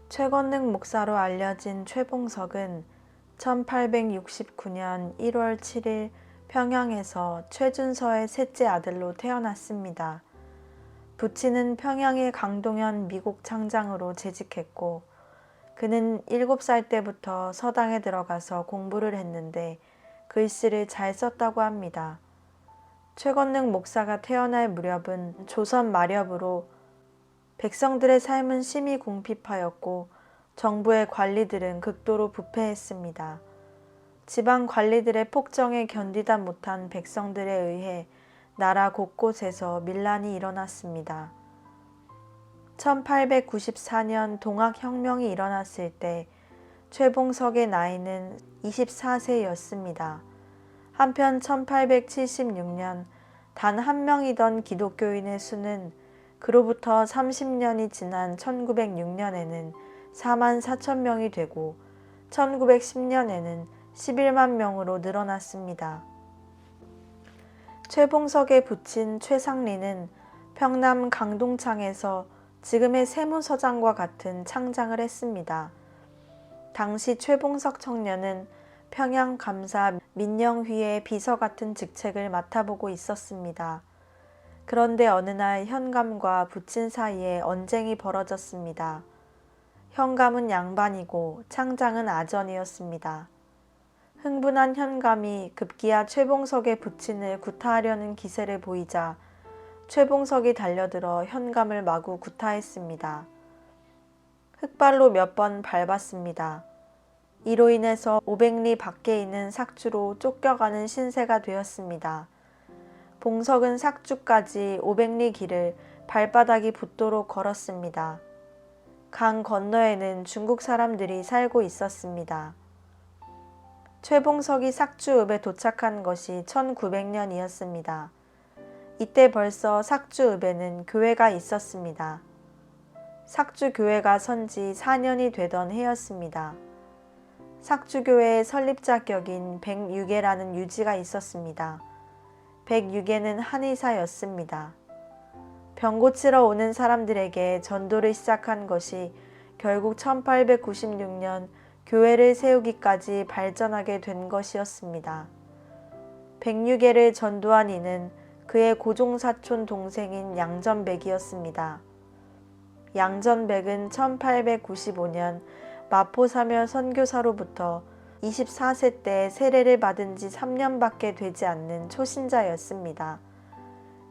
최건능 목사로 알려진 최봉석은 1869년 1월 7일 평양에서 최준서의 셋째 아들로 태어났습니다. 부친은 평양의 강동현 미국 창장으로 재직했고 그는 7살 때부터 서당에 들어가서 공부를 했는데 글씨를 잘 썼다고 합니다. 최건능 목사가 태어날 무렵은 조선 마렵으로 백성들의 삶은 심히 궁핍하였고 정부의 관리들은 극도로 부패했습니다. 지방 관리들의 폭정에 견디다 못한 백성들에 의해 나라 곳곳에서 밀란이 일어났습니다. 1894년 동학혁명이 일어났을 때 최봉석의 나이는 24세였습니다. 한편 1876년 단 한 명이던 기독교인의 수는 그로부터 30년이 지난 1906년에는 4만 4천 명이 되고 1910년에는 11만 명으로 늘어났습니다. 최봉석의 부친 최상리는 평남 강동창에서 지금의 세무서장과 같은 창장을 했습니다. 당시 최봉석 청년은 평양감사 민영휘의 비서 같은 직책을 맡아보고 있었습니다. 그런데 어느 날 현감과 부친 사이에 언쟁이 벌어졌습니다. 현감은 양반이고 창장은 아전이었습니다. 흥분한 현감이 급기야 최봉석의 부친을 구타하려는 기세를 보이자 최봉석이 달려들어 현감을 마구 구타했습니다. 흙발로 몇 번 밟았습니다. 이로 인해서 500리 밖에 있는 삭주로 쫓겨가는 신세가 되었습니다. 봉석은 삭주까지 500리 길을 발바닥이 붓도록 걸었습니다. 강 건너에는 중국 사람들이 살고 있었습니다. 최봉석이 삭주읍에 도착한 것이 1900년이었습니다. 이때 벌써 삭주읍에는 교회가 있었습니다. 삭주교회가 선지 4년이 되던 해였습니다. 삭주교회의 설립자 격인 백유계라는 유지가 있었습니다. 백유계는 한의사였습니다. 병 고치러 오는 사람들에게 전도를 시작한 것이 결국 1896년 교회를 세우기까지 발전하게 된 것이었습니다. 백유계를 전도한 이는 그의 고종사촌 동생인 양전백이었습니다. 양전백은 1895년 마포사며 선교사로부터 24세 때 세례를 받은 지 3년밖에 되지 않는 초신자였습니다.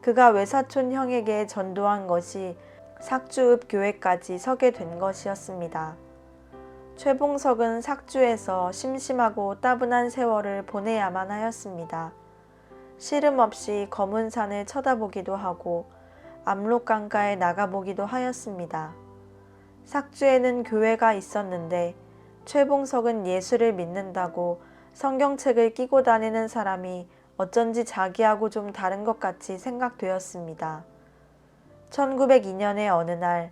그가 외사촌 형에게 전도한 것이 삭주읍 교회까지 서게 된 것이었습니다. 최봉석은 삭주에서 심심하고 따분한 세월을 보내야만 하였습니다. 시름 없이 검은 산을 쳐다보기도 하고 압록강가에 나가보기도 하였습니다. 삭주에는 교회가 있었는데 최봉석은 예수를 믿는다고 성경책을 끼고 다니는 사람이 어쩐지 자기하고 좀 다른 것 같이 생각되었습니다. 1902년의 어느 날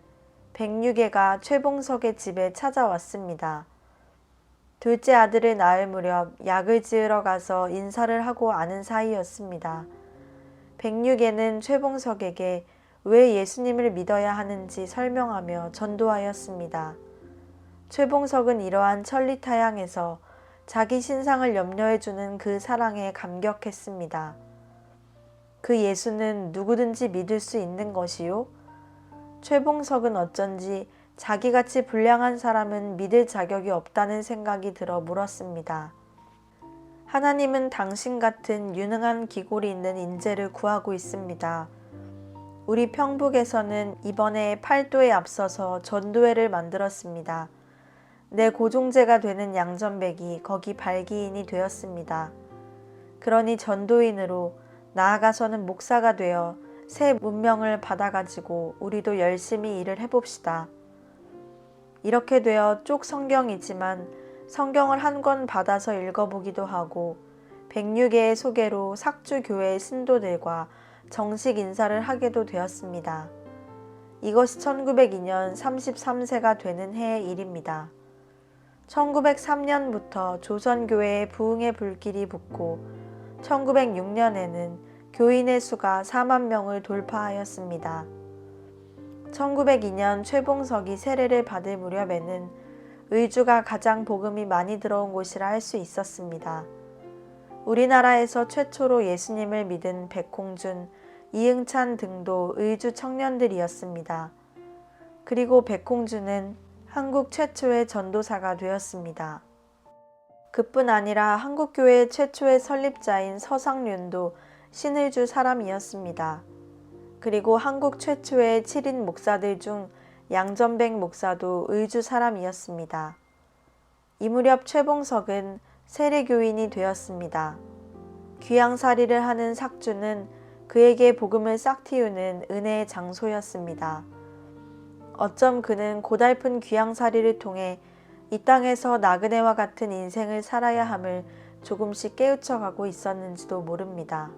백유계가 최봉석의 집에 찾아왔습니다. 둘째 아들을 낳을 무렵 약을 지으러 가서 인사를 하고 아는 사이였습니다. 백유계는 최봉석에게 왜 예수님을 믿어야 하는지 설명하며 전도하였습니다. 최봉석은 이러한 천리타향에서 자기 신상을 염려해주는 그 사랑에 감격했습니다. 그 예수는 누구든지 믿을 수 있는 것이요? 최봉석은 어쩐지 자기같이 불량한 사람은 믿을 자격이 없다는 생각이 들어 물었습니다. 하나님은 당신 같은 유능한 기골이 있는 인재를 구하고 있습니다. 우리 평북에서는 이번에 팔도에 앞서서 전도회를 만들었습니다. 내 고종제가 되는 양전백이 거기 발기인이 되었습니다. 그러니 전도인으로 나아가서는 목사가 되어 새 문명을 받아가지고 우리도 열심히 일을 해봅시다. 이렇게 되어 쪽 성경이지만 성경을 한 권 받아서 읽어보기도 하고 106개의 소개로 삭주교회의 신도들과 정식 인사를 하게도 되었습니다. 이것이 1902년 33세가 되는 해의 일입니다. 1903년부터 조선교회의 부흥의 불길이 붙고 1906년에는 교인의 수가 4만 명을 돌파하였습니다. 1902년 최봉석이 세례를 받을 무렵에는 의주가 가장 복음이 많이 들어온 곳이라 할 수 있었습니다. 우리나라에서 최초로 예수님을 믿은 백홍준, 이응찬 등도 의주 청년들이었습니다. 그리고 백홍준은 한국 최초의 전도사가 되었습니다. 그뿐 아니라 한국교회 최초의 설립자인 서상륜도 신의주 사람이었습니다. 그리고 한국 최초의 7인 목사들 중 양전백 목사도 의주 사람이었습니다. 이 무렵 최봉석은 세례교인이 되었습니다. 귀양살이를 하는 삭주는 그에게 복음을 싹 틔우는 은혜의 장소였습니다. 어쩜 그는 고달픈 귀양살이를 통해 이 땅에서 나그네와 같은 인생을 살아야 함을 조금씩 깨우쳐가고 있었는지도 모릅니다.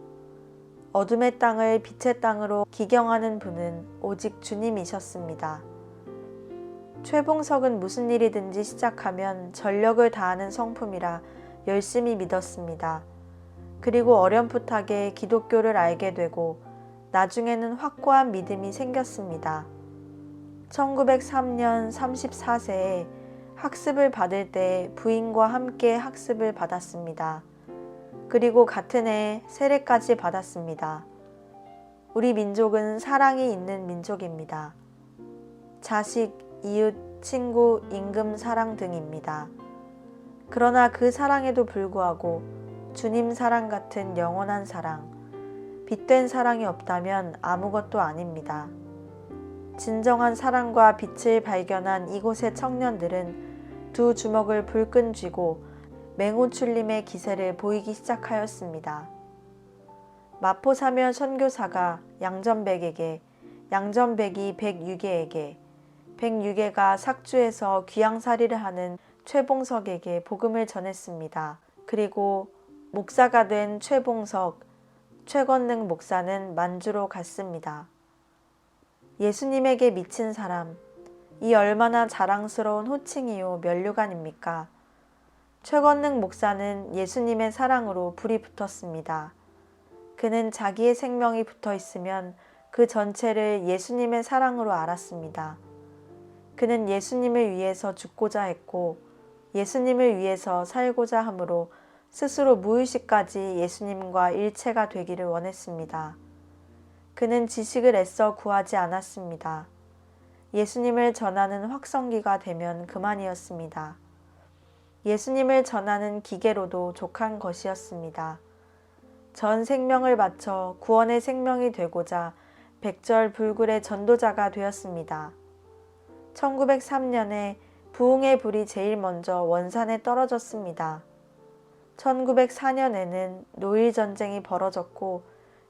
어둠의 땅을 빛의 땅으로 기경하는 분은 오직 주님이셨습니다. 최봉석은 무슨 일이든지 시작하면 전력을 다하는 성품이라 열심히 믿었습니다. 그리고 어렴풋하게 기독교를 알게 되고 나중에는 확고한 믿음이 생겼습니다. 1903년 34세에 학습을 받을 때 부인과 함께 학습을 받았습니다. 그리고 같은 해에 세례까지 받았습니다. 우리 민족은 사랑이 있는 민족입니다. 자식, 이웃, 친구, 임금 사랑 등입니다. 그러나 그 사랑에도 불구하고 주님 사랑 같은 영원한 사랑, 빛된 사랑이 없다면 아무것도 아닙니다. 진정한 사랑과 빛을 발견한 이곳의 청년들은 두 주먹을 불끈 쥐고 맹호출림의 기세를 보이기 시작하였습니다. 마포사면 선교사가 양전백에게, 양전백이 백유계에게, 백유계가 삭주에서 귀양살이를 하는 최봉석에게 복음을 전했습니다. 그리고 목사가 된 최봉석, 최건능 목사는 만주로 갔습니다. 예수님에게 미친 사람, 이 얼마나 자랑스러운 호칭이요 면류관입니까? 최건능 목사는 예수님의 사랑으로 불이 붙었습니다. 그는 자기의 생명이 붙어 있으면 그 전체를 예수님의 사랑으로 알았습니다. 그는 예수님을 위해서 죽고자 했고 예수님을 위해서 살고자 하므로 스스로 무의식까지 예수님과 일체가 되기를 원했습니다. 그는 지식을 애써 구하지 않았습니다. 예수님을 전하는 확성기가 되면 그만이었습니다. 예수님을 전하는 기계로도 족한 것이었습니다. 전 생명을 바쳐 구원의 생명이 되고자 백절불굴의 전도자가 되었습니다. 1903년에 부흥의 불이 제일 먼저 원산에 떨어졌습니다. 1904년에는 노일전쟁이 벌어졌고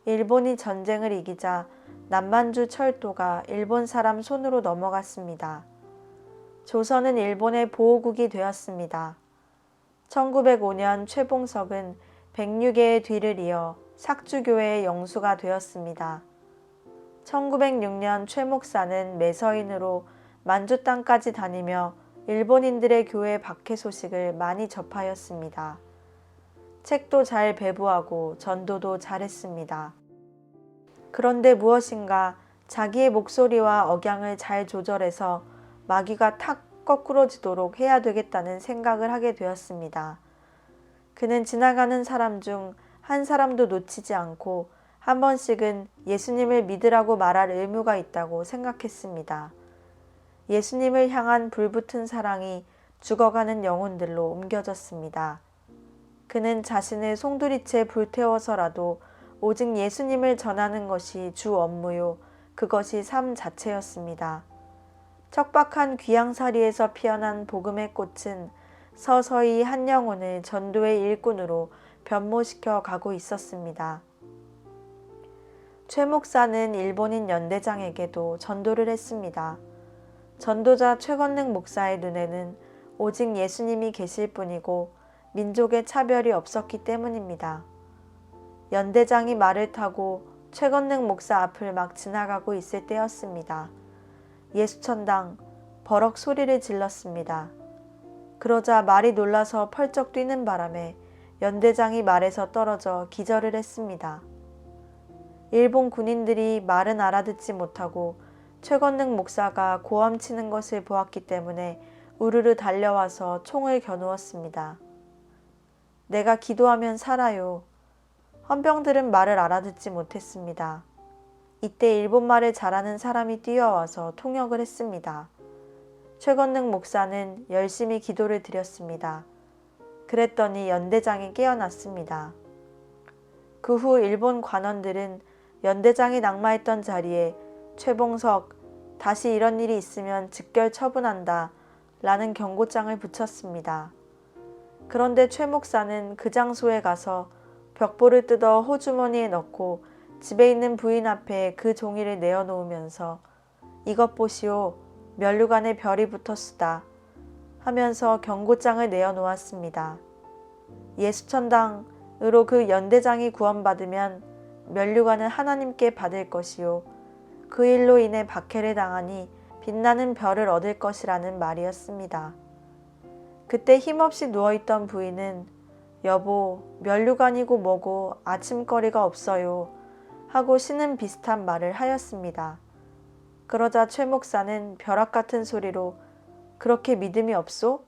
일본이 전쟁을 이기자 남만주 철도가 일본 사람 손으로 넘어갔습니다. 조선은 일본의 보호국이 되었습니다. 1905년 최봉석은 백유계의 뒤를 이어 삭주교회의 영수가 되었습니다. 1906년 최 목사는 매서인으로 만주 땅까지 다니며 일본인들의 교회 박해 소식을 많이 접하였습니다. 책도 잘 배부하고 전도도 잘했습니다. 그런데 무엇인가 자기의 목소리와 억양을 잘 조절해서 마귀가 탁 거꾸러지도록 해야 되겠다는 생각을 하게 되었습니다. 그는 지나가는 사람 중 한 사람도 놓치지 않고 한 번씩은 예수님을 믿으라고 말할 의무가 있다고 생각했습니다. 예수님을 향한 불붙은 사랑이 죽어가는 영혼들로 옮겨졌습니다. 그는 자신을 송두리째 불태워서라도 오직 예수님을 전하는 것이 주 업무요, 그것이 삶 자체였습니다. 척박한 귀양살이에서 피어난 복음의 꽃은 서서히 한 영혼을 전도의 일꾼으로 변모시켜 가고 있었습니다. 최 목사는 일본인 연대장에게도 전도를 했습니다. 전도자 최건능 목사의 눈에는 오직 예수님이 계실 뿐이고 민족의 차별이 없었기 때문입니다. 연대장이 말을 타고 최건능 목사 앞을 막 지나가고 있을 때였습니다. 예수천당, 버럭 소리를 질렀습니다. 그러자 말이 놀라서 펄쩍 뛰는 바람에 연대장이 말에서 떨어져 기절을 했습니다. 일본 군인들이 말은 알아듣지 못하고 최건능 목사가 고함 치는 것을 보았기 때문에 우르르 달려와서 총을 겨누었습니다. 내가 기도하면 살아요. 헌병들은 말을 알아듣지 못했습니다. 이때 일본말을 잘하는 사람이 뛰어와서 통역을 했습니다. 최건능 목사는 열심히 기도를 드렸습니다. 그랬더니 연대장이 깨어났습니다. 그 후 일본 관원들은 연대장이 낙마했던 자리에 최봉석, 다시 이런 일이 있으면 즉결 처분한다 라는 경고장을 붙였습니다. 그런데 최 목사는 그 장소에 가서 벽보를 뜯어 호주머니에 넣고 집에 있는 부인 앞에 그 종이를 내어놓으면서 이것 보시오, 면류관에 별이 붙었수다 하면서 경고장을 내어놓았습니다. 예수천당으로 그 연대장이 구원받으면 면류관은 하나님께 받을 것이요 그 일로 인해 박해를 당하니 빛나는 별을 얻을 것이라는 말이었습니다. 그때 힘없이 누워있던 부인은 여보, 면류관이고 뭐고 아침거리가 없어요 하고 신음 비슷한 말을 하였습니다. 그러자 최 목사는 벼락 같은 소리로 그렇게 믿음이 없소?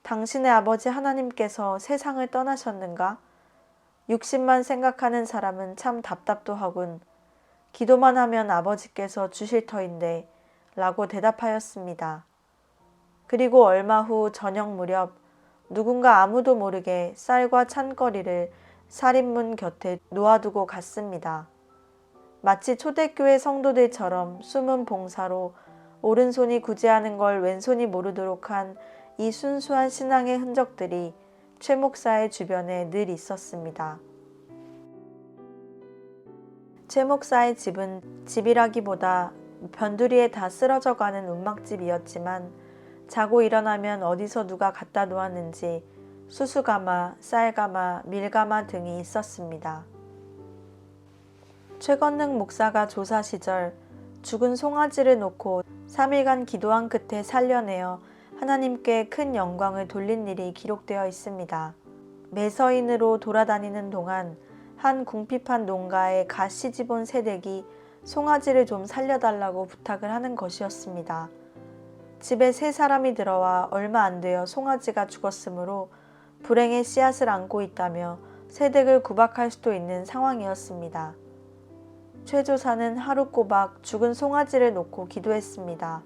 당신의 아버지 하나님께서 세상을 떠나셨는가? 육신만 생각하는 사람은 참 답답도 하군. 기도만 하면 아버지께서 주실 터인데 라고 대답하였습니다. 그리고 얼마 후 저녁 무렵 누군가 아무도 모르게 쌀과 찬거리를 살인문 곁에 놓아두고 갔습니다. 마치 초대교회 성도들처럼 숨은 봉사로 오른손이 구제하는 걸 왼손이 모르도록 한 이 순수한 신앙의 흔적들이 최 목사의 주변에 늘 있었습니다. 최 목사의 집은 집이라기보다 변두리에 다 쓰러져가는 운막집이었지만 자고 일어나면 어디서 누가 갖다 놓았는지 수수가마, 쌀가마, 밀가마 등이 있었습니다. 최건능 목사가 조사 시절 죽은 송아지를 놓고 3일간 기도한 끝에 살려내어 하나님께 큰 영광을 돌린 일이 기록되어 있습니다. 매서인으로 돌아다니는 동안 한 궁핍한 농가의 갓 시집온 새댁이 송아지를 좀 살려달라고 부탁을 하는 것이었습니다. 집에 세 사람이 들어와 얼마 안 되어 송아지가 죽었으므로 불행의 씨앗을 안고 있다며 새댁을 구박할 수도 있는 상황이었습니다. 최 조사는 하루 꼬박 죽은 송아지를 놓고 기도했습니다.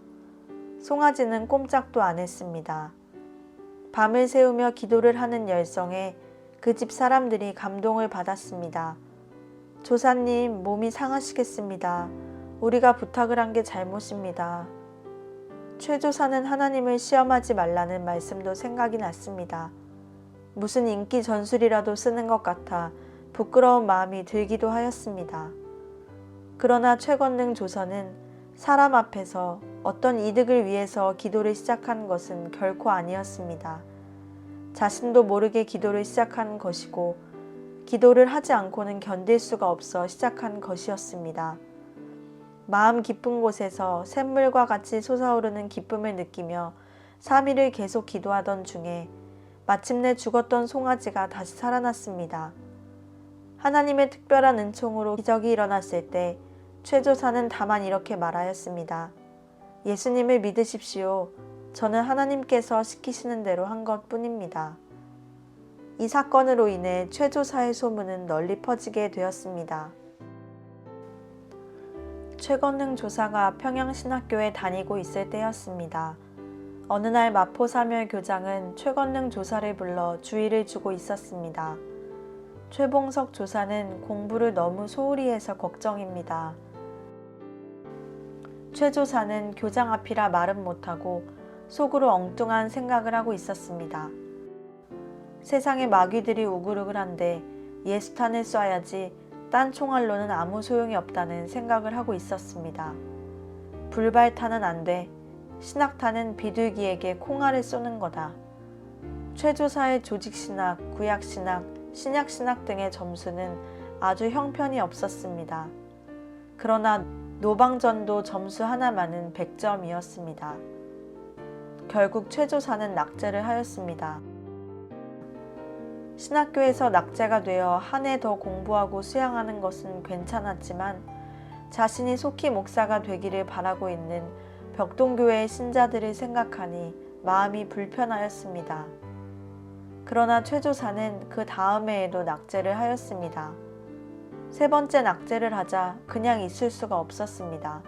송아지는 꼼짝도 안 했습니다. 밤을 새우며 기도를 하는 열성에 그 집 사람들이 감동을 받았습니다. 조사님, 몸이 상하시겠습니다. 우리가 부탁을 한 게 잘못입니다. 최 조사는 하나님을 시험하지 말라는 말씀도 생각이 났습니다. 무슨 인기 전술이라도 쓰는 것 같아 부끄러운 마음이 들기도 하였습니다. 그러나 최건능 조사는 사람 앞에서 어떤 이득을 위해서 기도를 시작한 것은 결코 아니었습니다. 자신도 모르게 기도를 시작한 것이고 기도를 하지 않고는 견딜 수가 없어 시작한 것이었습니다. 마음 깊은 곳에서 샘물과 같이 솟아오르는 기쁨을 느끼며 3일을 계속 기도하던 중에 마침내 죽었던 송아지가 다시 살아났습니다. 하나님의 특별한 은총으로 기적이 일어났을 때 최 조사는 다만 이렇게 말하였습니다. 예수님을 믿으십시오. 저는 하나님께서 시키시는 대로 한 것뿐입니다. 이 사건으로 인해 최 조사의 소문은 널리 퍼지게 되었습니다. 최건능 조사가 평양신학교에 다니고 있을 때였습니다. 어느 날 마포사멸 교장은 최건능 조사를 불러 주의를 주고 있었습니다. 최봉석 조사는 공부를 너무 소홀히 해서 걱정입니다. 최 조사는 교장 앞이라 말은 못하고 속으로 엉뚱한 생각을 하고 있었습니다. 세상에 마귀들이 우글우글한데 예수탄을 쏴야지 딴 총알로는 아무 소용이 없다는 생각을 하고 있었습니다. 불발탄은 안 돼. 신학탄은 비둘기에게 콩알을 쏘는 거다. 최 조사의 조직신학, 구약신학, 신약신학 등의 점수는 아주 형편이 없었습니다. 그러나 노방전도 점수 하나만은 100점이었습니다. 결국 최 조사는 낙제를 하였습니다. 신학교에서 낙제가 되어 한 해 더 공부하고 수양하는 것은 괜찮았지만 자신이 속히 목사가 되기를 바라고 있는 벽동교회의 신자들을 생각하니 마음이 불편하였습니다. 그러나 최조사는 그 다음 해에도 낙제를 하였습니다. 세 번째 낙제를 하자 그냥 있을 수가 없었습니다.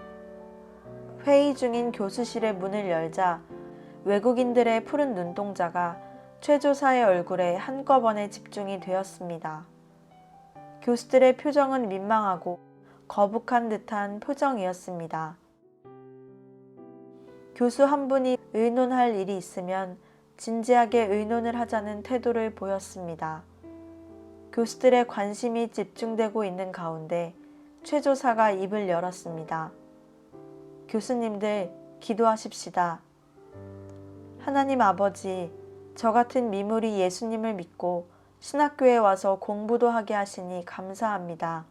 회의 중인 교수실의 문을 열자 외국인들의 푸른 눈동자가 최조사의 얼굴에 한꺼번에 집중이 되었습니다. 교수들의 표정은 민망하고 거북한 듯한 표정이었습니다. 교수 한 분이 의논할 일이 있으면 진지하게 의논을 하자는 태도를 보였습니다. 교수들의 관심이 집중되고 있는 가운데 최조사가 입을 열었습니다. 교수님들, 기도하십시다. 하나님 아버지, 저 같은 미물이 예수님을 믿고 신학교에 와서 공부도 하게 하시니 감사합니다.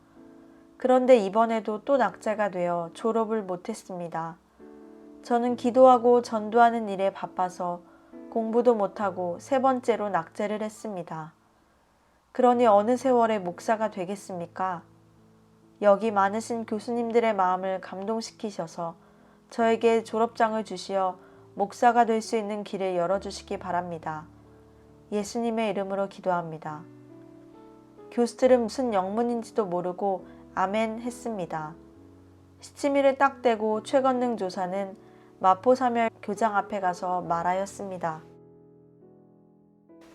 그런데 이번에도 또 낙제가 되어 졸업을 못했습니다. 저는 기도하고 전도하는 일에 바빠서 공부도 못하고 세 번째로 낙제를 했습니다. 그러니 어느 세월에 목사가 되겠습니까? 여기 많으신 교수님들의 마음을 감동시키셔서 저에게 졸업장을 주시어 목사가 될 수 있는 길을 열어주시기 바랍니다. 예수님의 이름으로 기도합니다. 교수들은 무슨 영문인지도 모르고 아멘 했습니다. 시치미를 딱 대고 최건능 조사는 마포사멸 교장 앞에 가서 말하였습니다.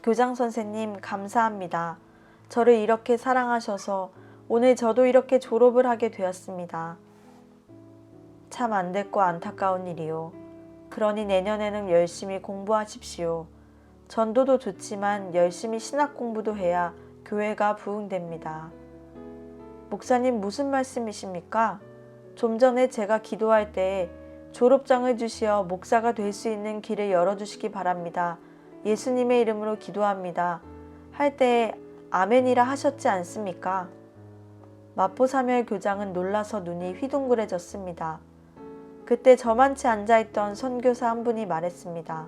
교장 선생님 감사합니다. 저를 이렇게 사랑하셔서 오늘 저도 이렇게 졸업을 하게 되었습니다. 참 안됐고 안타까운 일이요. 그러니 내년에는 열심히 공부하십시오. 전도도 좋지만 열심히 신학 공부도 해야 교회가 부흥됩니다. 목사님 무슨 말씀이십니까? 좀 전에 제가 기도할 때 졸업장을 주시어 목사가 될 수 있는 길을 열어주시기 바랍니다. 예수님의 이름으로 기도합니다. 할 때에 아멘이라 하셨지 않습니까? 마포사멸 교장은 놀라서 눈이 휘둥그레졌습니다. 그때 저만치 앉아있던 선교사 한 분이 말했습니다.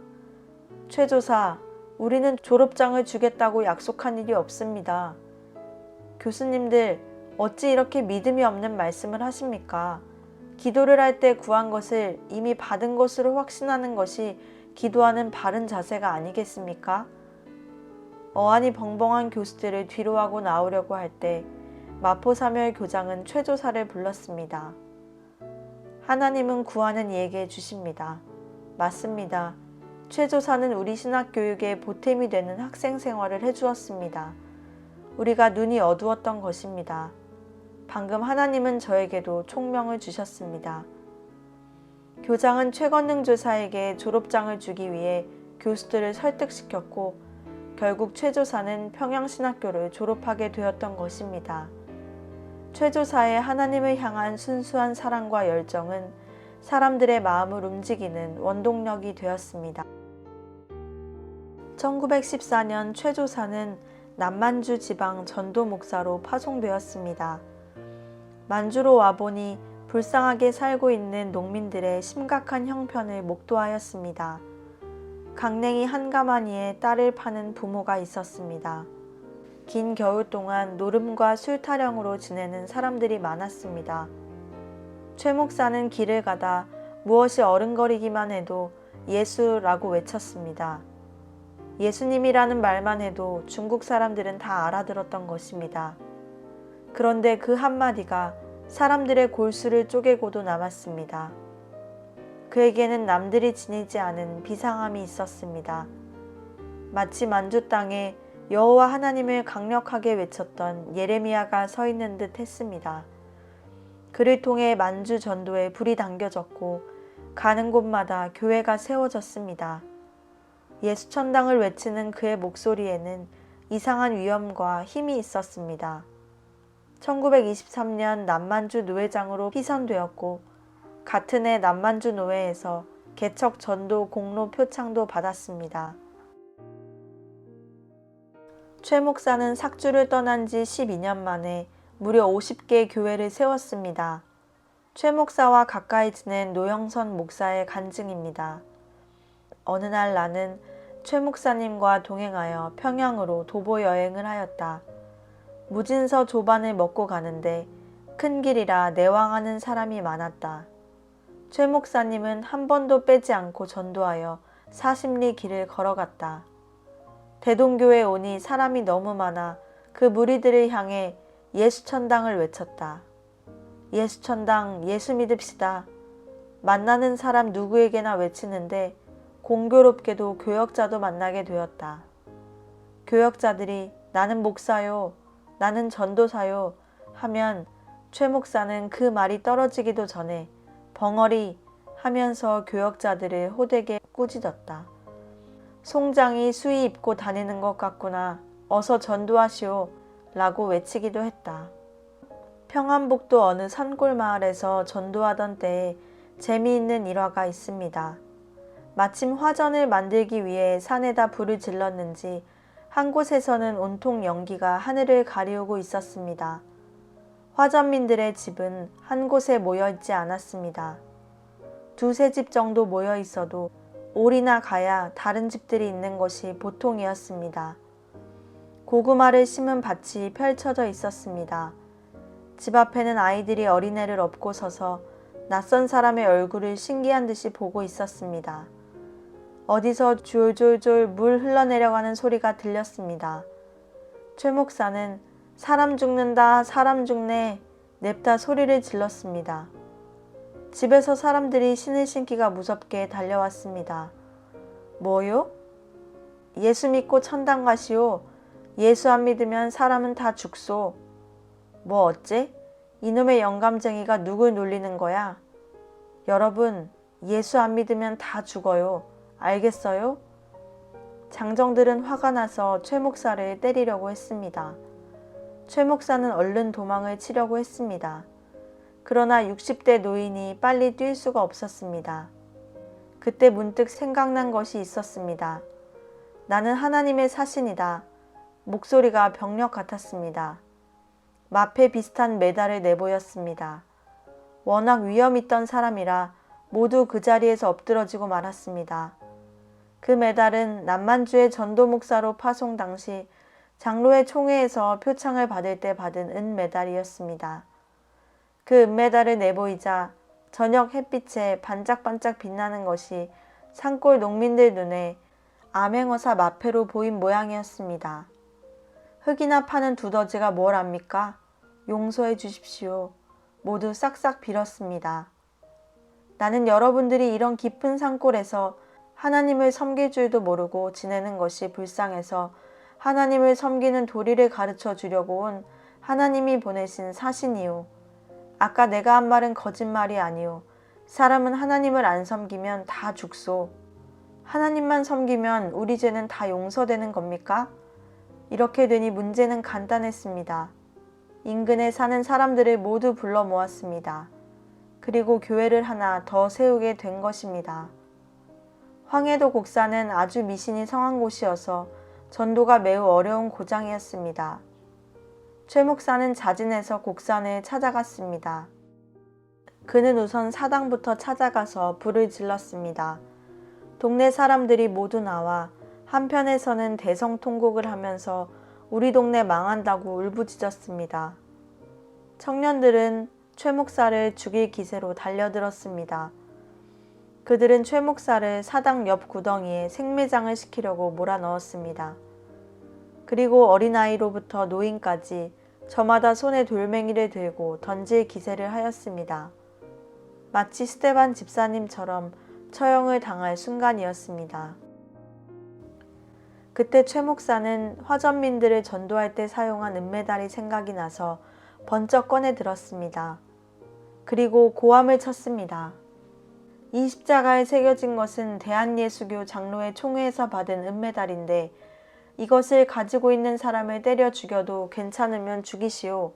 최조사, 우리는 졸업장을 주겠다고 약속한 일이 없습니다. 교수님들, 어찌 이렇게 믿음이 없는 말씀을 하십니까? 기도를 할 때 구한 것을 이미 받은 것으로 확신하는 것이 기도하는 바른 자세가 아니겠습니까? 어안이 벙벙한 교수들을 뒤로하고 나오려고 할 때 마포사멸 교장은 최조사를 불렀습니다. 하나님은 구하는 이에게 주십니다. 맞습니다. 최조사는 우리 신학교육에 보탬이 되는 학생 생활을 해주었습니다. 우리가 눈이 어두웠던 것입니다. 방금 하나님은 저에게도 총명을 주셨습니다. 교장은 최건능 조사에게 졸업장을 주기 위해 교수들을 설득시켰고 결국 최조사는 평양신학교를 졸업하게 되었던 것입니다. 최조사의 하나님을 향한 순수한 사랑과 열정은 사람들의 마음을 움직이는 원동력이 되었습니다. 1914년 최조사는 남만주 지방 전도 목사로 파송되었습니다. 만주로 와보니 불쌍하게 살고 있는 농민들의 심각한 형편을 목도하였습니다. 강냉이 한가마니에 딸을 파는 부모가 있었습니다. 긴 겨울 동안 노름과 술 타령으로 지내는 사람들이 많았습니다. 최 목사는 길을 가다 무엇이 어른거리기만 해도 예수라고 외쳤습니다. 예수님이라는 말만 해도 중국 사람들은 다 알아들었던 것입니다. 그런데 그 한마디가 사람들의 골수를 쪼개고도 남았습니다. 그에게는 남들이 지니지 않은 비상함이 있었습니다. 마치 만주 땅에 여호와 하나님을 강력하게 외쳤던 예레미야가 서 있는 듯 했습니다. 그를 통해 만주 전도에 불이 당겨졌고 가는 곳마다 교회가 세워졌습니다. 예수천당을 외치는 그의 목소리에는 이상한 위엄과 힘이 있었습니다. 1923년 남만주 노회장으로 피선되었고 같은 해 남만주 노회에서 개척 전도 공로 표창도 받았습니다. 최 목사는 삭주를 떠난 지 12년 만에 무려 50개 교회를 세웠습니다. 최 목사와 가까이 지낸 노영선 목사의 간증입니다. 어느 날 나는 최 목사님과 동행하여 평양으로 도보 여행을 하였다. 무진서 조반을 먹고 가는데 큰 길이라 내왕하는 사람이 많았다. 최 목사님은 한 번도 빼지 않고 전도하여 40리 길을 걸어갔다. 대동교에 오니 사람이 너무 많아 그 무리들을 향해 예수천당을 외쳤다. 예수천당, 예수 믿읍시다. 만나는 사람 누구에게나 외치는데 공교롭게도 교역자도 만나게 되었다. 교역자들이 나는 목사요, 나는 전도사요 하면 최 목사는 그 말이 떨어지기도 전에 벙어리 하면서 교역자들을 호되게 꾸짖었다. 송장이 수의 입고 다니는 것 같구나. 어서 전도하시오 라고 외치기도 했다. 평안북도 어느 산골 마을에서 전도하던 때에 재미있는 일화가 있습니다. 마침 화전을 만들기 위해 산에다 불을 질렀는지 한 곳에서는 온통 연기가 하늘을 가리우고 있었습니다. 화전민들의 집은 한 곳에 모여 있지 않았습니다. 두세 집 정도 모여 있어도 올이나 가야 다른 집들이 있는 것이 보통이었습니다. 고구마를 심은 밭이 펼쳐져 있었습니다. 집 앞에는 아이들이 어린애를 업고 서서 낯선 사람의 얼굴을 신기한 듯이 보고 있었습니다. 어디서 졸졸졸 물 흘러내려가는 소리가 들렸습니다. 최 목사는 사람 죽는다, 사람 죽네 냅다 소리를 질렀습니다. 집에서 사람들이 신을 신기가 무섭게 달려왔습니다. 뭐요? 예수 믿고 천당 가시오. 예수 안 믿으면 사람은 다 죽소. 뭐 어째? 이놈의 영감쟁이가 누굴 놀리는 거야? 여러분, 예수 안 믿으면 다 죽어요. 알겠어요? 장정들은 화가 나서 최 목사를 때리려고 했습니다. 최 목사는 얼른 도망을 치려고 했습니다. 그러나 60대 노인이 빨리 뛸 수가 없었습니다. 그때 문득 생각난 것이 있었습니다. 나는 하나님의 사신이다. 목소리가 병력 같았습니다. 마패 비슷한 메달을 내보였습니다. 워낙 위험 있던 사람이라 모두 그 자리에서 엎드러지고 말았습니다. 그 메달은 남만주의 전도 목사로 파송 당시 장로회 총회에서 표창을 받을 때 받은 은 메달이었습니다. 그 은메달을 내보이자 저녁 햇빛에 반짝반짝 빛나는 것이 산골 농민들 눈에 암행어사 마패로 보인 모양이었습니다. 흙이나 파는 두더지가 뭘 압니까? 용서해 주십시오. 모두 싹싹 빌었습니다. 나는 여러분들이 이런 깊은 산골에서 하나님을 섬길 줄도 모르고 지내는 것이 불쌍해서 하나님을 섬기는 도리를 가르쳐 주려고 온 하나님이 보내신 사신이요. 아까 내가 한 말은 거짓말이 아니오. 사람은 하나님을 안 섬기면 다 죽소. 하나님만 섬기면 우리 죄는 다 용서되는 겁니까? 이렇게 되니 문제는 간단했습니다. 인근에 사는 사람들을 모두 불러 모았습니다. 그리고 교회를 하나 더 세우게 된 것입니다. 황해도 곡산은 아주 미신이 성한 곳이어서 전도가 매우 어려운 고장이었습니다. 최 목사는 자진해서 곡산을 찾아갔습니다. 그는 우선 사당부터 찾아가서 불을 질렀습니다. 동네 사람들이 모두 나와 한편에서는 대성통곡을 하면서 우리 동네 망한다고 울부짖었습니다. 청년들은 최 목사를 죽일 기세로 달려들었습니다. 그들은 최 목사를 사당 옆 구덩이에 생매장을 시키려고 몰아넣었습니다. 그리고 어린아이로부터 노인까지 저마다 손에 돌멩이를 들고 던질 기세를 하였습니다. 마치 스데반 집사님처럼 처형을 당할 순간이었습니다. 그때 최 목사는 화전민들을 전도할 때 사용한 은메달이 생각이 나서 번쩍 꺼내 들었습니다. 그리고 고함을 쳤습니다. 이 십자가에 새겨진 것은 대한예수교 장로회 총회에서 받은 은메달인데 이것을 가지고 있는 사람을 때려 죽여도 괜찮으면 죽이시오.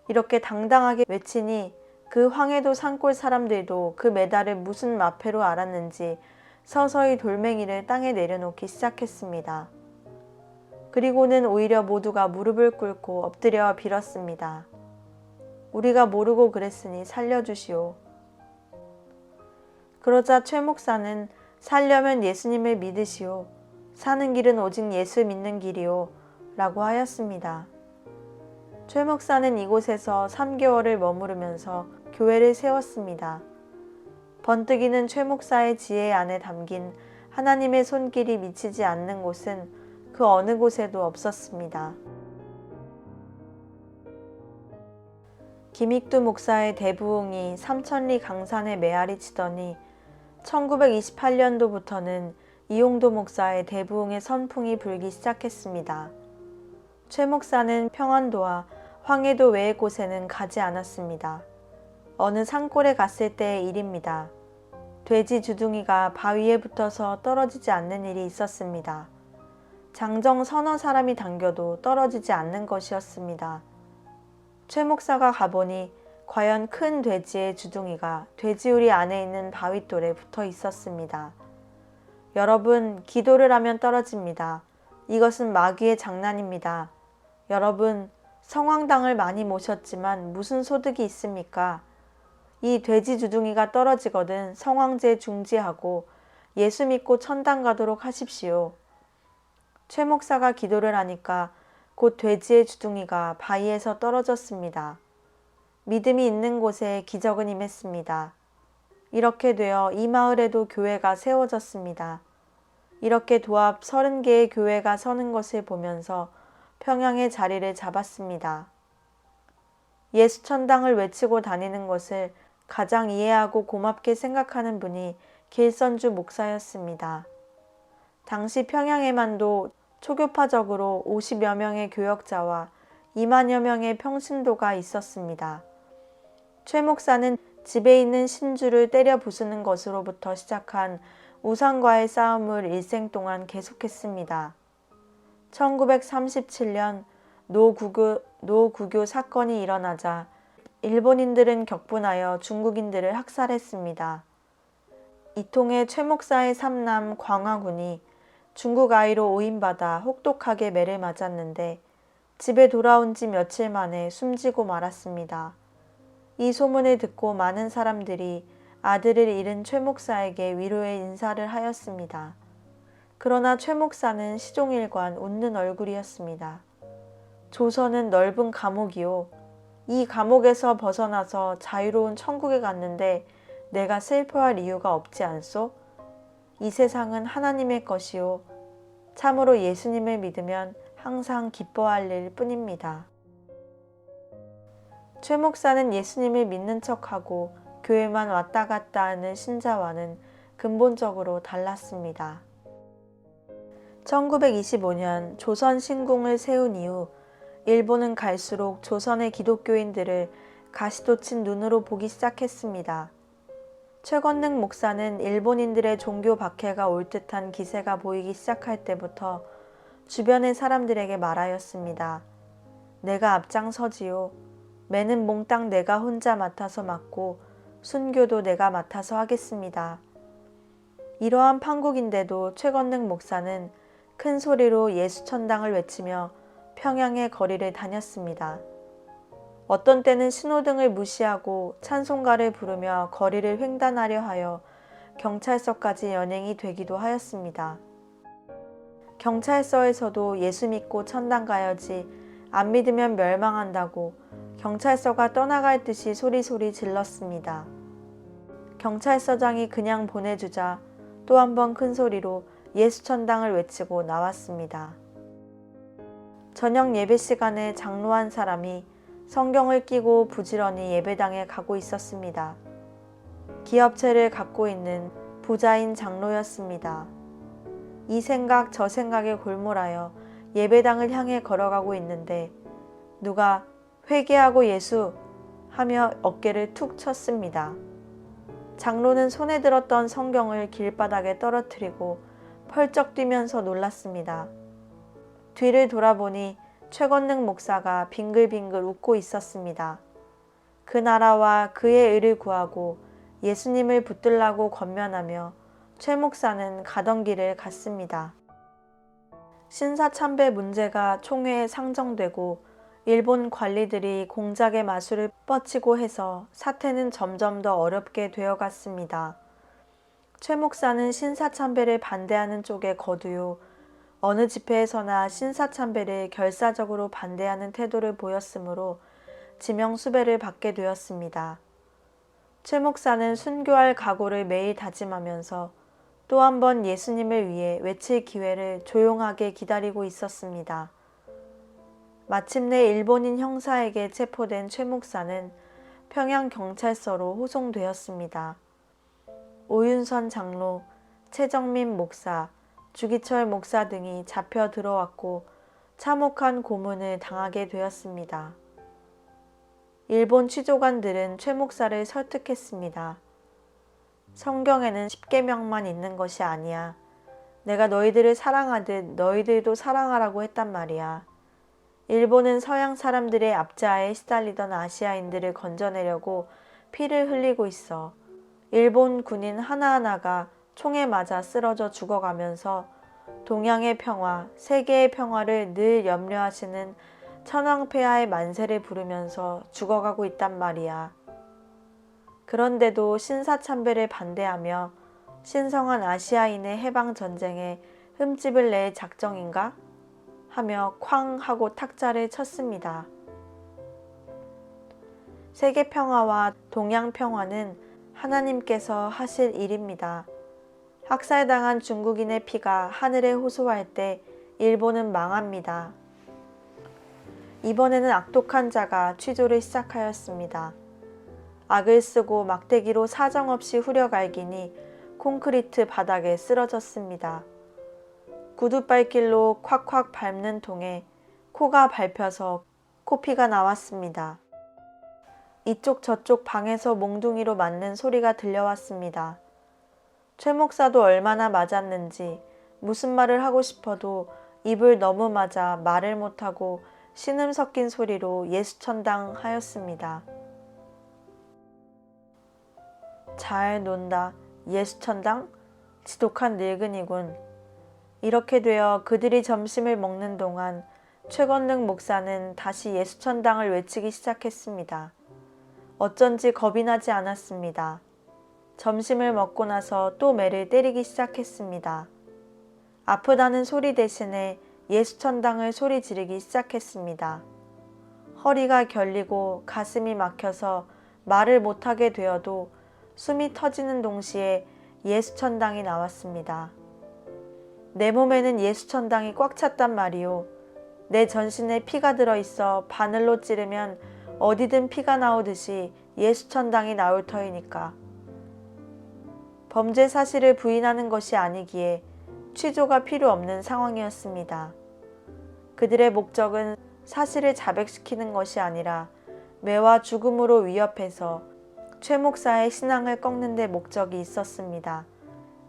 이렇게 당당하게 외치니 그 황해도 산골 사람들도 그 메달을 무슨 마패로 알았는지 서서히 돌멩이를 땅에 내려놓기 시작했습니다. 그리고는 오히려 모두가 무릎을 꿇고 엎드려 빌었습니다. 우리가 모르고 그랬으니 살려주시오. 그러자 최 목사는 살려면 예수님을 믿으시오. 사는 길은 오직 예수 믿는 길이오. 라고 하였습니다. 최 목사는 이곳에서 3개월을 머무르면서 교회를 세웠습니다. 번뜩이는 최 목사의 지혜 안에 담긴 하나님의 손길이 미치지 않는 곳은 그 어느 곳에도 없었습니다. 김익두 목사의 대부흥이 삼천리 강산에 메아리 치더니 1928년도부터는 이용도 목사의 대부흥의 선풍이 불기 시작했습니다. 최 목사는 평안도와 황해도 외의 곳에는 가지 않았습니다. 어느 산골에 갔을 때의 일입니다. 돼지 주둥이가 바위에 붙어서 떨어지지 않는 일이 있었습니다. 장정 서너 사람이 당겨도 떨어지지 않는 것이었습니다. 최 목사가 가보니 과연 큰 돼지의 주둥이가 돼지우리 안에 있는 바위돌에 붙어 있었습니다. 여러분, 기도를 하면 떨어집니다. 이것은 마귀의 장난입니다. 여러분, 성황당을 많이 모셨지만 무슨 소득이 있습니까? 이 돼지 주둥이가 떨어지거든 성황제 중지하고 예수 믿고 천당 가도록 하십시오. 최 목사가 기도를 하니까 곧 돼지의 주둥이가 바위에서 떨어졌습니다. 믿음이 있는 곳에 기적은 임했습니다. 이렇게 되어 이 마을에도 교회가 세워졌습니다. 이렇게 도합 30개의 교회가 서는 것을 보면서 평양의 자리를 잡았습니다. 예수천당을 외치고 다니는 것을 가장 이해하고 고맙게 생각하는 분이 길선주 목사였습니다. 당시 평양에만도 초교파적으로 50여 명의 교역자와 2만여 명의 평신도가 있었습니다. 최 목사는 집에 있는 신주를 때려 부수는 것으로부터 시작한 우상과의 싸움을 일생 동안 계속했습니다. 1937년 노구교 사건이 일어나자 일본인들은 격분하여 중국인들을 학살했습니다. 이 통해 최 목사의 삼남 광화군이 중국 아이로 오인받아 혹독하게 매를 맞았는데 집에 돌아온 지 며칠 만에 숨지고 말았습니다. 이 소문을 듣고 많은 사람들이 아들을 잃은 최 목사에게 위로의 인사를 하였습니다. 그러나 최 목사는 시종일관 웃는 얼굴이었습니다. 조선은 넓은 감옥이요. 이 감옥에서 벗어나서 자유로운 천국에 갔는데 내가 슬퍼할 이유가 없지 않소? 이 세상은 하나님의 것이요. 참으로 예수님을 믿으면 항상 기뻐할 일 뿐입니다. 최 목사는 예수님을 믿는 척하고 교회만 왔다 갔다 하는 신자와는 근본적으로 달랐습니다. 1925년 조선 신궁을 세운 이후 일본은 갈수록 조선의 기독교인들을 가시돋친 눈으로 보기 시작했습니다. 최건능 목사는 일본인들의 종교 박해가 올 듯한 기세가 보이기 시작할 때부터 주변의 사람들에게 말하였습니다. 내가 앞장서지요. 매는 몽땅 내가 혼자 맡아서 맡고 순교도 내가 맡아서 하겠습니다. 이러한 판국인데도 최건능 목사는 큰 소리로 예수천당을 외치며 평양의 거리를 다녔습니다. 어떤 때는 신호등을 무시하고 찬송가를 부르며 거리를 횡단하려 하여 경찰서까지 연행이 되기도 하였습니다. 경찰서에서도 예수 믿고 천당 가야지 안 믿으면 멸망한다고 경찰서가 떠나갈 듯이 소리소리 질렀습니다. 경찰서장이 그냥 보내주자 또 한 번 큰 소리로 예수천당을 외치고 나왔습니다. 저녁 예배 시간에 장로 한 사람이 성경을 끼고 부지런히 예배당에 가고 있었습니다. 기업체를 갖고 있는 부자인 장로였습니다. 이 생각 저 생각에 골몰하여 예배당을 향해 걸어가고 있는데 누가 회개하고 예수 하며 어깨를 툭 쳤습니다. 장로는 손에 들었던 성경을 길바닥에 떨어뜨리고 펄쩍 뛰면서 놀랐습니다. 뒤를 돌아보니 최건능 목사가 빙글빙글 웃고 있었습니다. 그 나라와 그의 의를 구하고 예수님을 붙들라고 권면하며 최 목사는 가던 길을 갔습니다. 신사참배 문제가 총회에 상정되고 일본 관리들이 공작의 마술을 뻗치고 해서 사태는 점점 더 어렵게 되어갔습니다. 최 목사는 신사참배를 반대하는 쪽에 거두요. 어느 집회에서나 신사참배를 결사적으로 반대하는 태도를 보였으므로 지명 수배를 받게 되었습니다. 최 목사는 순교할 각오를 매일 다짐하면서 또 한 번 예수님을 위해 외칠 기회를 조용하게 기다리고 있었습니다. 마침내 일본인 형사에게 체포된 최 목사는 평양경찰서로 호송되었습니다. 오윤선 장로, 최정민 목사, 주기철 목사 등이 잡혀 들어왔고 참혹한 고문을 당하게 되었습니다. 일본 취조관들은 최 목사를 설득했습니다. 성경에는 십계명만 있는 것이 아니야. 내가 너희들을 사랑하듯 너희들도 사랑하라고 했단 말이야. 일본은 서양 사람들의 압제하에 시달리던 아시아인들을 건져내려고 피를 흘리고 있어. 일본 군인 하나하나가 총에 맞아 쓰러져 죽어가면서 동양의 평화, 세계의 평화를 늘 염려하시는 천황폐하의 만세를 부르면서 죽어가고 있단 말이야. 그런데도 신사참배를 반대하며 신성한 아시아인의 해방전쟁에 흠집을 낼 작정인가? 하며 쾅 하고 탁자를 쳤습니다. 세계평화와 동양평화는 하나님께서 하실 일입니다. 학살당한 중국인의 피가 하늘에 호소할 때 일본은 망합니다. 이번에는 악독한 자가 취조를 시작하였습니다. 악을 쓰고 막대기로 사정없이 후려갈기니 콘크리트 바닥에 쓰러졌습니다. 구두발길로 콱콱 밟는 통에 코가 밟혀서 코피가 나왔습니다. 이쪽 저쪽 방에서 몽둥이로 맞는 소리가 들려왔습니다. 최 목사도 얼마나 맞았는지 무슨 말을 하고 싶어도 입을 너무 맞아 말을 못하고 신음 섞인 소리로 예수천당 하였습니다. 잘 논다. 예수천당? 지독한 늙은이군. 이렇게 되어 그들이 점심을 먹는 동안 최건능 목사는 다시 예수천당을 외치기 시작했습니다. 어쩐지 겁이 나지 않았습니다. 점심을 먹고 나서 또 매를 때리기 시작했습니다. 아프다는 소리 대신에 예수천당을 소리 지르기 시작했습니다. 허리가 결리고 가슴이 막혀서 말을 못하게 되어도 숨이 터지는 동시에 예수천당이 나왔습니다. 내 몸에는 예수천당이 꽉 찼단 말이오. 내 전신에 피가 들어있어 바늘로 찌르면 어디든 피가 나오듯이 예수천당이 나올 터이니까. 범죄 사실을 부인하는 것이 아니기에 취조가 필요 없는 상황이었습니다. 그들의 목적은 사실을 자백시키는 것이 아니라 매와 죽음으로 위협해서 최 목사의 신앙을 꺾는 데 목적이 있었습니다.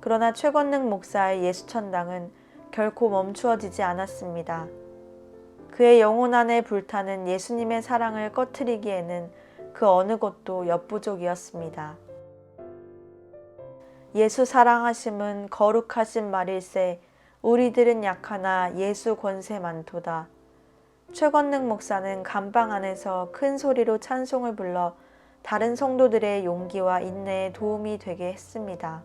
그러나 최건능 목사의 예수천당은 결코 멈추어지지 않았습니다. 그의 영혼 안에 불타는 예수님의 사랑을 꺼트리기에는 그 어느 것도 역부족이었습니다. 예수 사랑하심은 거룩하신 말일세 우리들은 약하나 예수 권세 많도다. 최건능 목사는 감방 안에서 큰 소리로 찬송을 불러 다른 성도들의 용기와 인내에 도움이 되게 했습니다.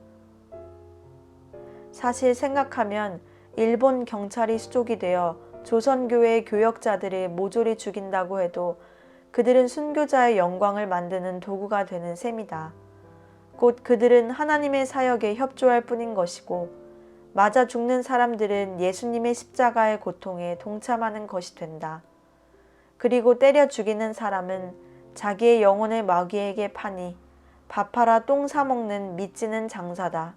사실 생각하면 일본 경찰이 수족이 되어 조선교회 교역자들을 모조리 죽인다고 해도 그들은 순교자의 영광을 만드는 도구가 되는 셈이다. 곧 그들은 하나님의 사역에 협조할 뿐인 것이고 맞아 죽는 사람들은 예수님의 십자가의 고통에 동참하는 것이 된다. 그리고 때려 죽이는 사람은 자기의 영혼을 마귀에게 파니 밥 팔아 똥 사먹는 미치는 장사다.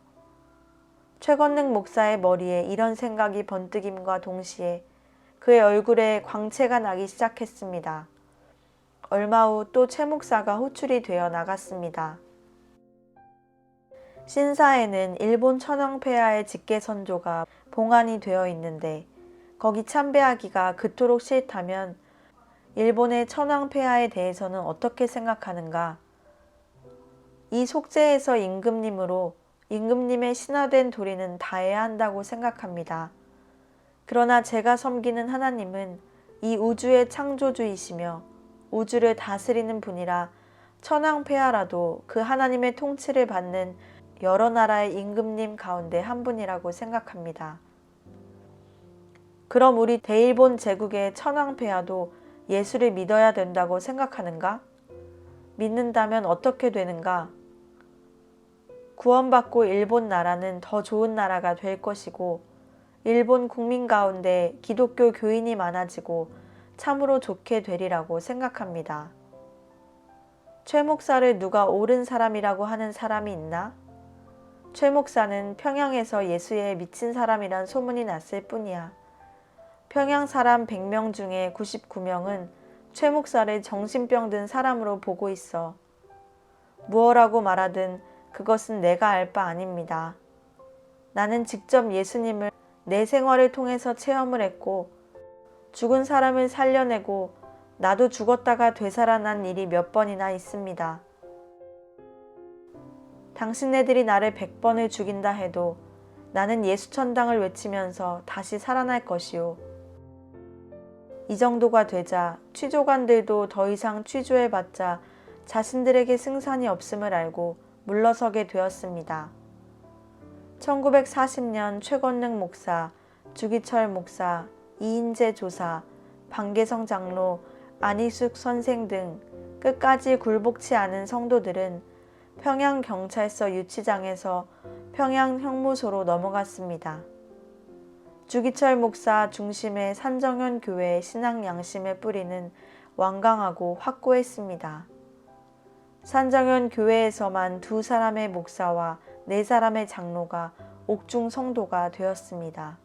최건능 목사의 머리에 이런 생각이 번뜩임과 동시에 그의 얼굴에 광채가 나기 시작했습니다. 얼마 후 또 최 목사가 호출이 되어 나갔습니다. 신사에는 일본 천황폐하의 직계선조가 봉안이 되어 있는데 거기 참배하기가 그토록 싫다면 일본의 천황폐하에 대해서는 어떻게 생각하는가? 이 속죄에서 임금님으로 임금님의 신화된 도리는 다해야 한다고 생각합니다. 그러나 제가 섬기는 하나님은 이 우주의 창조주이시며 우주를 다스리는 분이라 천황폐하라도 그 하나님의 통치를 받는 여러 나라의 임금님 가운데 한 분이라고 생각합니다. 그럼 우리 대일본 제국의 천황폐하도 예수를 믿어야 된다고 생각하는가? 믿는다면 어떻게 되는가? 구원받고 일본 나라는 더 좋은 나라가 될 것이고 일본 국민 가운데 기독교 교인이 많아지고 참으로 좋게 되리라고 생각합니다. 최 목사를 누가 옳은 사람이라고 하는 사람이 있나? 최 목사는 평양에서 예수에 미친 사람이란 소문이 났을 뿐이야. 평양 사람 100명 중에 99명은 최 목사를 정신병 든 사람으로 보고 있어. 무엇라고 말하든 그것은 내가 알 바 아닙니다. 나는 직접 예수님을 내 생활을 통해서 체험을 했고 죽은 사람을 살려내고 나도 죽었다가 되살아난 일이 몇 번이나 있습니다. 당신네들이 나를 100번을 죽인다 해도 나는 예수천당을 외치면서 다시 살아날 것이요. 이 정도가 되자 취조관들도 더 이상 취조해봤자 자신들에게 승산이 없음을 알고 물러서게 되었습니다. 1940년 최건능 목사, 주기철 목사, 이인재 조사, 방계성 장로, 안희숙 선생 등 끝까지 굴복치 않은 성도들은 평양경찰서 유치장에서 평양형무소로 넘어갔습니다. 주기철 목사 중심의 산정현 교회의 신앙 양심의 뿌리는 완강하고 확고했습니다. 산정현 교회에서만 2사람의 목사와 4사람의 장로가 옥중 성도가 되었습니다.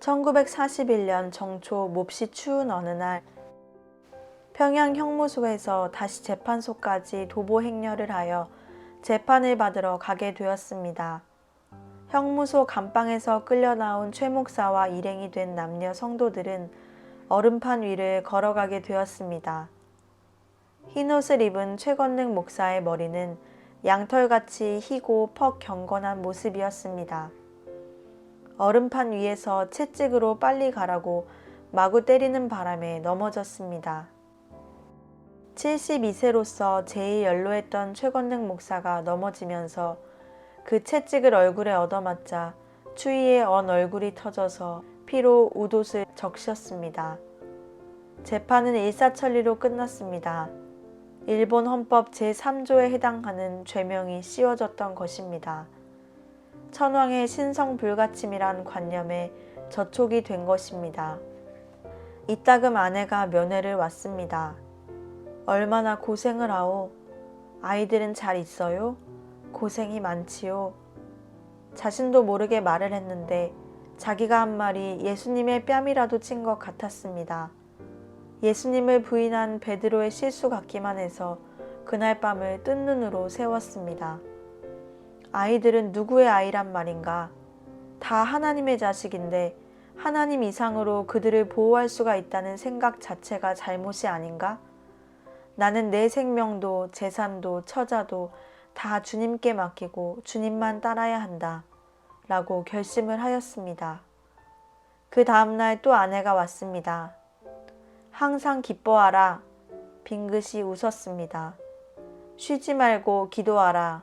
1941년 정초 몹시 추운 어느 날 평양 형무소에서 다시 재판소까지 도보 행렬을 하여 재판을 받으러 가게 되었습니다. 형무소 감방에서 끌려 나온 최 목사와 일행이 된 남녀 성도들은 얼음판 위를 걸어가게 되었습니다. 흰옷을 입은 최건능 목사의 머리는 양털같이 희고 퍽 경건한 모습이었습니다. 얼음판 위에서 채찍으로 빨리 가라고 마구 때리는 바람에 넘어졌습니다. 72세로서 제일 연로했던 최건능 목사가 넘어지면서 그 채찍을 얼굴에 얻어맞자 추위에 언 얼굴이 터져서 피로 웃옷을 적셨습니다. 재판은 일사천리로 끝났습니다. 일본 헌법 제3조에 해당하는 죄명이 씌워졌던 것입니다. 천황의 신성불가침이란 관념에 저촉이 된 것입니다. 이따금 아내가 면회를 왔습니다. 얼마나 고생을 하오? 아이들은 잘 있어요? 고생이 많지요. 자신도 모르게 말을 했는데 자기가 한 말이 예수님의 뺨이라도 친 것 같았습니다. 예수님을 부인한 베드로의 실수 같기만 해서 그날 밤을 뜬 눈으로 세웠습니다. 아이들은 누구의 아이란 말인가? 다 하나님의 자식인데 하나님 이상으로 그들을 보호할 수가 있다는 생각 자체가 잘못이 아닌가? 나는 내 생명도 재산도 처자도 다 주님께 맡기고 주님만 따라야 한다 라고 결심을 하였습니다. 그 다음날 또 아내가 왔습니다. 항상 기뻐하라. 빙긋이 웃었습니다. 쉬지 말고 기도하라.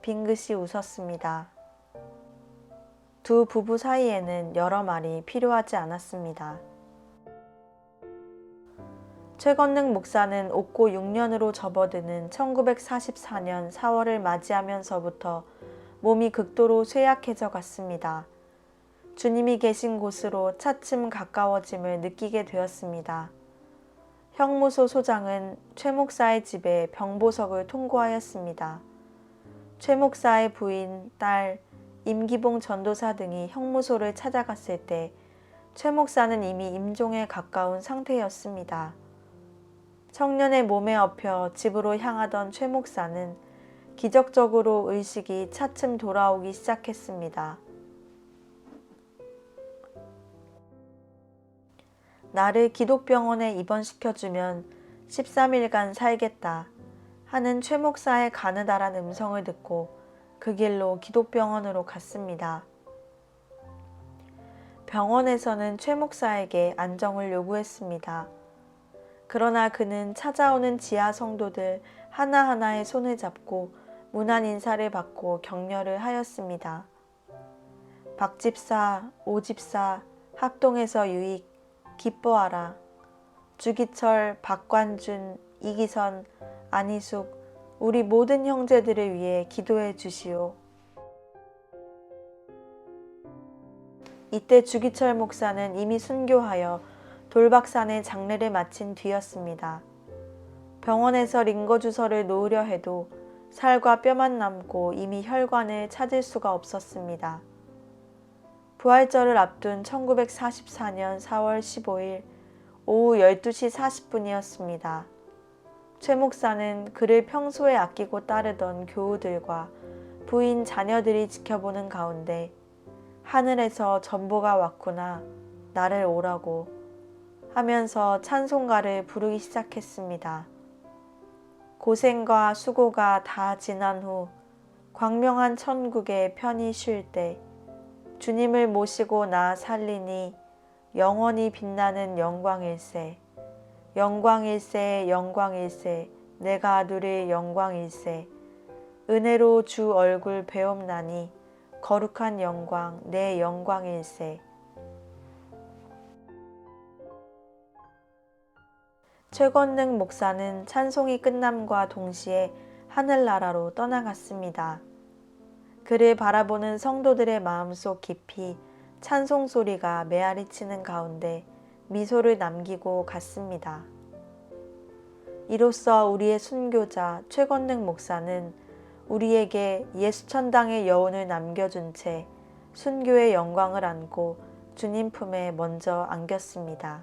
빙긋이 웃었습니다. 두 부부 사이에는 여러 말이 필요하지 않았습니다. 최건능 목사는 옥고 6년으로 접어드는 1944년 4월을 맞이하면서부터 몸이 극도로 쇠약해져 갔습니다. 주님이 계신 곳으로 차츰 가까워짐을 느끼게 되었습니다. 형무소 소장은 최 목사의 집에 병보석을 통고하였습니다. 최 목사의 부인, 딸, 임기봉 전도사 등이 형무소를 찾아갔을 때 최 목사는 이미 임종에 가까운 상태였습니다. 청년의 몸에 엎여 집으로 향하던 최 목사는 기적적으로 의식이 차츰 돌아오기 시작했습니다. 나를 기독병원에 입원시켜주면 13일간 살겠다 하는 최 목사의 가느다란 음성을 듣고 그 길로 기독병원으로 갔습니다. 병원에서는 최 목사에게 안정을 요구했습니다. 그러나 그는 찾아오는 지하 성도들 하나하나의 손을 잡고 문안 인사를 받고 격려를 하였습니다. 박집사, 오집사, 합동해서 유익, 기뻐하라. 주기철, 박관준, 이기선, 안희숙, 우리 모든 형제들을 위해 기도해 주시오. 이때 주기철 목사는 이미 순교하여 돌박산에 장례를 마친 뒤였습니다. 병원에서 링거 주사를 놓으려 해도 살과 뼈만 남고 이미 혈관을 찾을 수가 없었습니다. 부활절을 앞둔 1944년 4월 15일 오후 12시 40분이었습니다. 최 목사는 그를 평소에 아끼고 따르던 교우들과 부인, 자녀들이 지켜보는 가운데 하늘에서 전보가 왔구나, 나를 오라고 하면서 찬송가를 부르기 시작했습니다. 고생과 수고가 다 지난 후 광명한 천국에 편히 쉴 때 주님을 모시고 나 살리니 영원히 빛나는 영광일세. 영광일세, 영광일세, 내가 누릴 영광일세. 은혜로 주 얼굴 배옵나니 거룩한 영광, 내 영광일세. 최권능 목사는 찬송이 끝남과 동시에 하늘나라로 떠나갔습니다. 그를 바라보는 성도들의 마음속 깊이 찬송 소리가 메아리치는 가운데 미소를 남기고 갔습니다. 이로써 우리의 순교자 최권능 목사는 우리에게 예수천당의 여운을 남겨준 채 순교의 영광을 안고 주님 품에 먼저 안겼습니다.